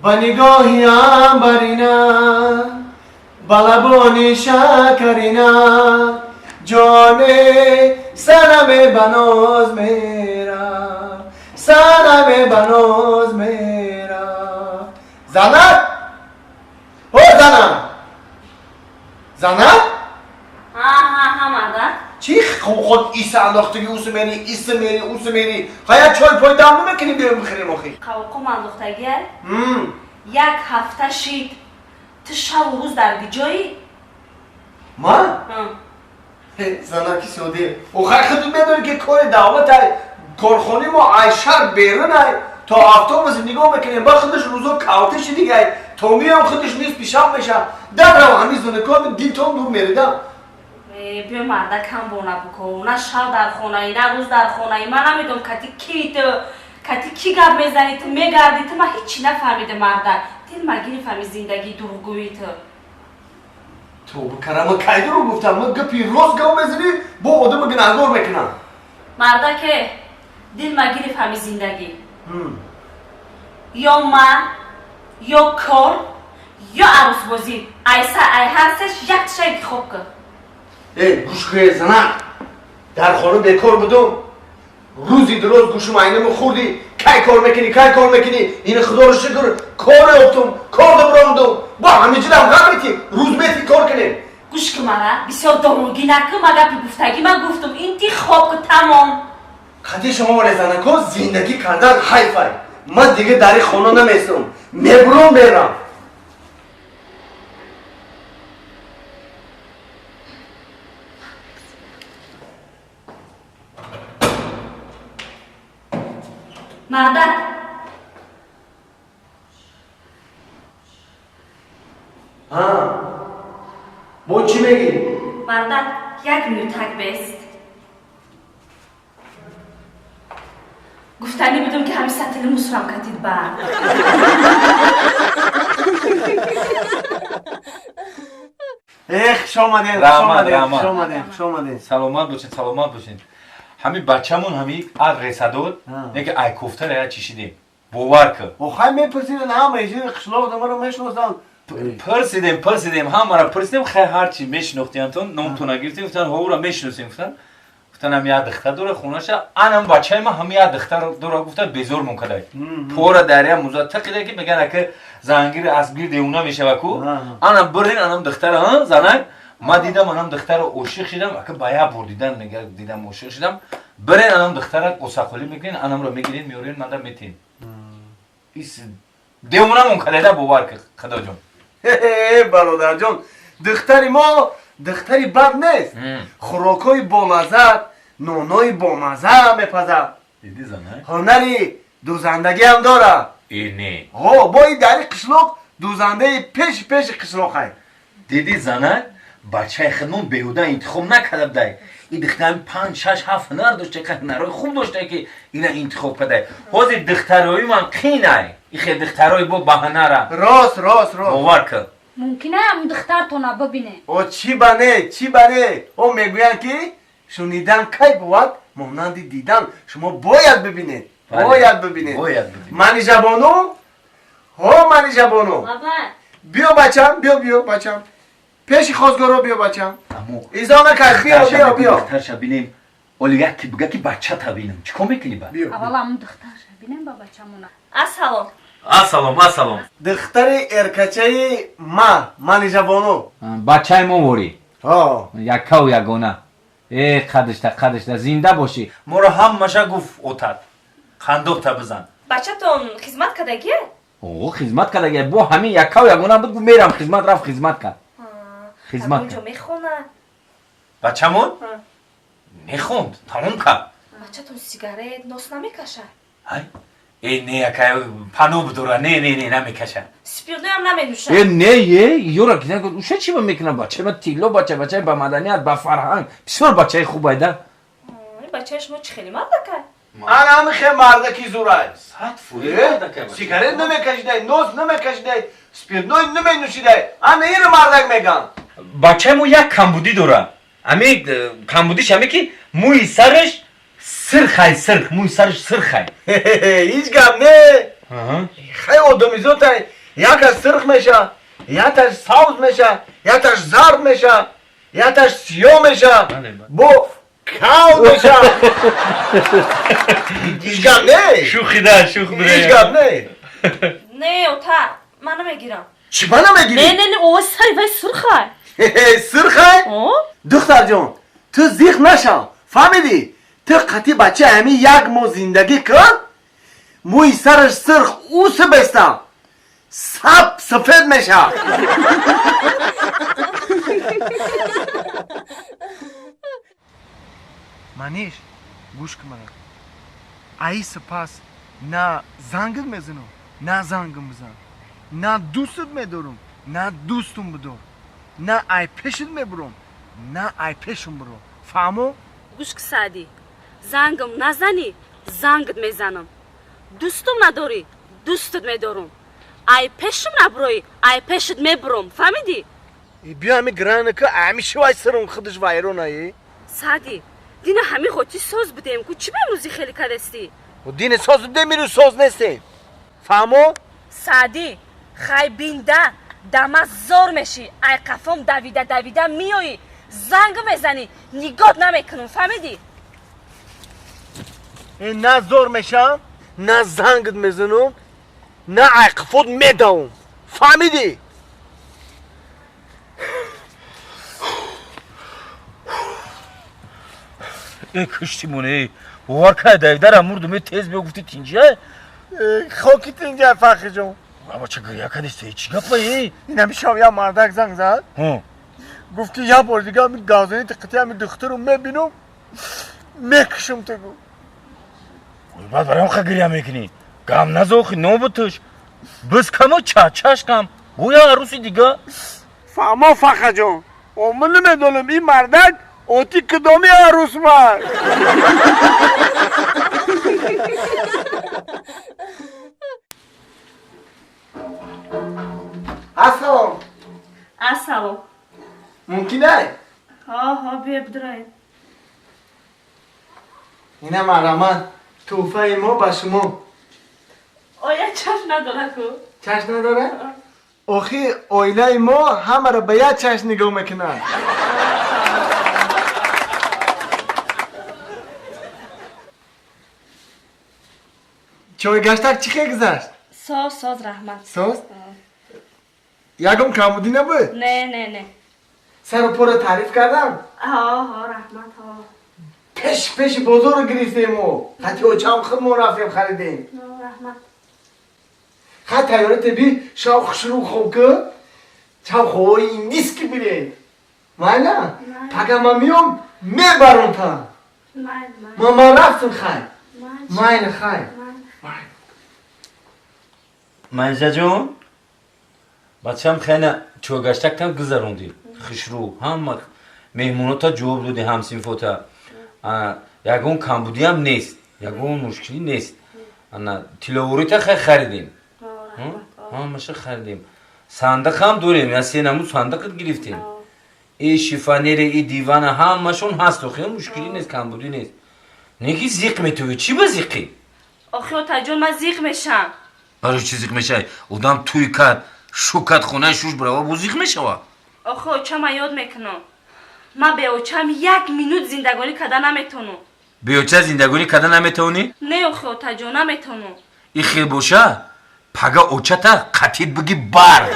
با نگاهی عنبرینا با لبانی شکرینا جان سنم بناز میرا سنم بناز میرا زنم او زنم ها مادر چی خود ایسا انداختگی اوسو میری خواهد چای پای دم نمیکنی بیرون بخیریم آخی قوقم انداختگی یک هفته شید تو شب و روز در جایی؟ من؟ زنکی سوده اوخر خودت بدونی که کار دولت های کارخانه ما عیشر بیرون های تا افتوبس نگاه میکنیم با خودش روزا کاوتش دیگه تومی هم خودش نیست پیشم میشه در رو همیز دونه کار دیل توم دور میریدم بیا مرده کم بونه بکن نه شب در خونه ای نه روز در خونه ای من نمیدونم کتی کی گپ میزنی تو میگردی تو من هیچی نفهمیده مرده دل مگی نفهمی زندگی دروغگویی تو بکرم کی درو گفتم من گپی روز گم میزنی با آدم گناهگار میکنم مرده که دل مگی نفهمی زندگی یا من یا کار یا عروس بازی ای هستش یک شای خوب که گوش که زنم در خانه بیکار بودم روزی دروز گوشم عینمو خوردی کی کار میکنی این خدا رو شکر کار افتم کار دبراندم با همه جدم غم میتی روز میتی کار کنیم گوش که مرا بسیار دروغی نکن مگه پی گفتگی من گفتم این تی خواب که تمام خطی شما ولی زنکو زندگی کردن حیفه من دیگه در خانه نمیستم میبرم میرم مرده با چی میگی؟ مرده یک میوتک بیست گفتنی بدون که همی سطل مصرم کتید بر شامدین سلامت باشین همین بچه‌مون همین از رسادور نگه ای کوفته را چشیدیم باور که خواهی میپرسیدن همه ایجی قشلاق دمه رو میشنوستن پرسیدیم همه را پرسیدیم خیلی هرچی میشنوختیم تون نامتون نگرفتیم گفتن هاو را میشنوسیم گفتن هم یاد دختر داره خونه‌ش انم بچه ما هم یاد دختر داره گفتن بزرگ مونکده پورا دریا موزه تقیده که میگن که زنگیر اسبگیر دیونا میشه وکو انم برین انم دختر ها زنگ ما دیدم انم دختر عاشق شدم که بایا بردیدن میگه دیدم عاشق شدم برین انم دختر قصاقلی میگین انم رو میگیرین میورین من در میتین ایس دیونا مونکده باور که خدا جون برادر جان دختری ما دختری بد نیست خوراکای بامزه نونای بامزه میپزه دیدی زنه هنری دوزندگی هم داره اینه با این دری قشلاق دوزنده پیش قشلاق های دیدی زنه بچه خودمون بیهوده انتخاب نکرده بده این دختر 5 6 7 هنر داشته که هنرهای خوب داشته که اینا انتخاب کرده حاضر دخترای من قینه این خیلی دخترای با بهانه را راست باور که ممکنه هم دختر تو نببینه او چی بنه او میگوین که شنیدن کی بود مانند دیدن شما باید ببینید منی جبانو بابا بیا بچم پیش خواستگارا بیا بچم ایزا نکرد بیا دختر شب بینیم اولی یکی بگه که بچه تا بینم چیکار میکنی با؟ اول هم دختر بینیم با بچمونه السلام دختر ارکچه منی جبانو بچه ما وری یکا و یگانه ای قدشته زنده باشی ما رو هم مشه گفت اوتد خندوق تا بزن بچه تون خدمت کدگیه؟ او خدمت کرده با همین یکا و یگانه بود میرم خدمت کرد اونجا میخونه بچه‌مون میخوند تموم کرد بچه تون سیگارت نوس نمیکشه این نه یکای پانو بدوره نه نمیکشه سپیرنوی هم نمینوشه نه یورا که نگو اوشه چی میکنه بچه ما تیلو بچه با مدنیت با فرهنگ بسیار بچه خوب ایده این بچه شما چی خیلی مرده که؟ هم خیلی مرده کی زوره ساعت فوری مرده که سیگارت نمیکشیده نوز نمیکشیده سپیرنوی نمینوشیده این رو مردک میگن بچه مو یک کمبودی داره امی کمبودیش همه که موی سرش موی سرش سرخای هیچ گم نه خیلی آدمی زود یکش سرخ میشه یکش سبز میشه یکش زرد میشه یکش سیاه میشه بو کاو میشه هیچ گپ نه شوخی ده شوخ هیچ گپ نه نه اوتا منو میگیرم چی منو نه میگیری؟ نه نه او سای وای سرخه سرخه؟ او دختر جان تو زیخ نشو فهمیدی؟ تو قطعی بچه همی یک مو زندگی کن موی سرش سرخ اوس بسته سفید میشه منیش گوش کن منو ای سپاس نه زنگت میزنم نه زنگم بزن نه دوستت میدارم نه دوستم بدار نه ای پیشت میبرم نه ای پیشم برو فهمو؟ گوش که سعدی زنگم نزنی زنگت میزنم دوستم نداری دوستت میدارم ای پیشم نبروی ای پیشت میبرم فهمیدی؟ بیا همی گرانه که همی شوی سرم خودش وایرون هایی سعدی دینه همی خودی ساز بدیم که چی به امروزی خیلی کدستی؟ و دین ساز بده میرو ساز نیستیم فهمو؟ سعدی خای بینده دمه زور میشی ای قفم دویده میایی زنگ میزنی نگات نمیکنم فهمیدی؟ نه زور میشم نه زنگت میزنم نه عقفت میدوم فهمیدی؟ ای کشتیمونه باور کرد در مردم یه تیز بگفتی تینجه خوکی تینجه فخر جون بابا چه گریه کردی چی گفتی؟ این همی شب یا مردک زنگ زد ها گفتی یه بار دیگه همی گازانی تقیطی همی دختر رو میبینم میکشم تو گو بعد برام خیلی گریه میکنی گم نزاخی نوبتش بس کما چش کم گویا عروسی دیگه فهمو فخر جون من نمیدونم این مردک اوتی کدامی عروس من السلام السلام ممکنه؟ ها بیا بدرای اینه مرمت توفه ما به شما آیا چشم نداره کو؟ چشم نداره؟ آخی آینه ما همه را به یک چشم نگاه میکنن چای گشتک چی خیلی گذشت؟ ساز رحمت ساز؟ یکم کمودی نبود؟ نه سر و پا تعریف کردم؟ ها رحمت ها پیش بزرگ گریستیم و خطی او چم خودمون رفتیم خریدیم رحمت خط تیاره تبی شاو خشرو خوب که چم خواه این نیست که بیرین نه پگه ما میام میبرون تا ما رفتم خواهی ماین خواهی منزه جون بچه هم خیلی چوگشتک کم گذروندی خشرو هم مهمونو تا جواب دودی همسین فوتا یکون کمبودی هم نیست یکون مشکلی نیست تیلووری تا خیلی خریدیم مشه خریدیم صندق هم داریم یا سه نمو صندق گرفتیم ای شیفانیر ای دیوان همشون هست و خیلی مشکلی نیست کمبودی نیست نگی زیق میتوی چی با زیقی؟ آخه تا جون من زیق میشم برای چی زیق میشه؟ اودم توی کد شوکت خونه شوش برای بو زیق میشه و آخه اوچه من یاد میکنم من به اوچم 1 مینوت زندگانی کده نمیتونم به اوچه زندگانی کده نمیتونی؟ نه آخه تا جون نمیتونم این خیلی باشه پگه اوچه تا قطید بگی بر